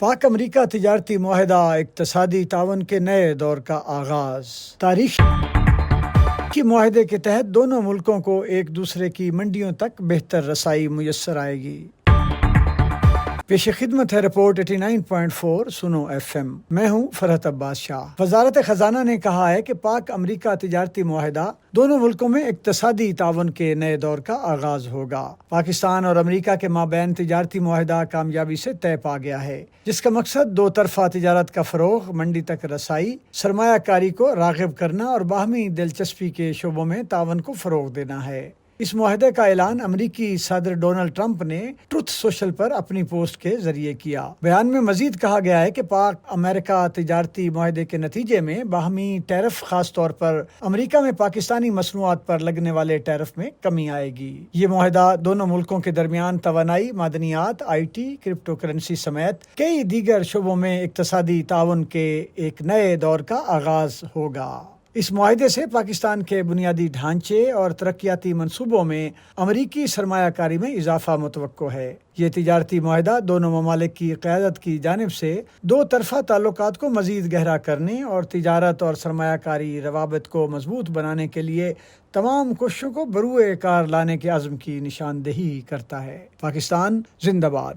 پاک امریکہ تجارتی معاہدہ اقتصادی تعاون کے نئے دور کا آغاز۔ تاریخی معاہدے کے تحت دونوں ملکوں کو ایک دوسرے کی منڈیوں تک بہتر رسائی میسر آئے گی۔ پیش خدمت ہے رپورٹ 89.4 سنو FM۔ میں ہوں فرحت عباس شاہ۔ وزارت خزانہ نے کہا ہے کہ پاک امریکہ تجارتی معاہدہ دونوں ملکوں میں اقتصادی تعاون کے نئے دور کا آغاز ہوگا۔ پاکستان اور امریکہ کے مابین تجارتی معاہدہ کامیابی سے طے پا گیا ہے، جس کا مقصد دو طرفہ تجارت کا فروغ، منڈی تک رسائی، سرمایہ کاری کو راغب کرنا اور باہمی دلچسپی کے شعبوں میں تعاون کو فروغ دینا ہے۔ اس معاہدے کا اعلان امریکی صدر ڈونلڈ ٹرمپ نے ٹروتھ سوشل پر اپنی پوسٹ کے ذریعے کیا۔ بیان میں مزید کہا گیا ہے کہ پاک امریکہ تجارتی معاہدے کے نتیجے میں باہمی ٹیرف، خاص طور پر امریکہ میں پاکستانی مصنوعات پر لگنے والے ٹیرف میں کمی آئے گی۔ یہ معاہدہ دونوں ملکوں کے درمیان توانائی، معدنیات، IT، کرپٹو کرنسی سمیت کئی دیگر شعبوں میں اقتصادی تعاون کے ایک نئے دور کا آغاز ہوگا۔ اس معاہدے سے پاکستان کے بنیادی ڈھانچے اور ترقیاتی منصوبوں میں امریکی سرمایہ کاری میں اضافہ متوقع ہے۔ یہ تجارتی معاہدہ دونوں ممالک کی قیادت کی جانب سے دو طرفہ تعلقات کو مزید گہرا کرنے اور تجارت اور سرمایہ کاری روابط کو مضبوط بنانے کے لیے تمام کوششوں کو بروئے کار لانے کے عزم کی نشاندہی کرتا ہے۔ پاکستان زندہ باد۔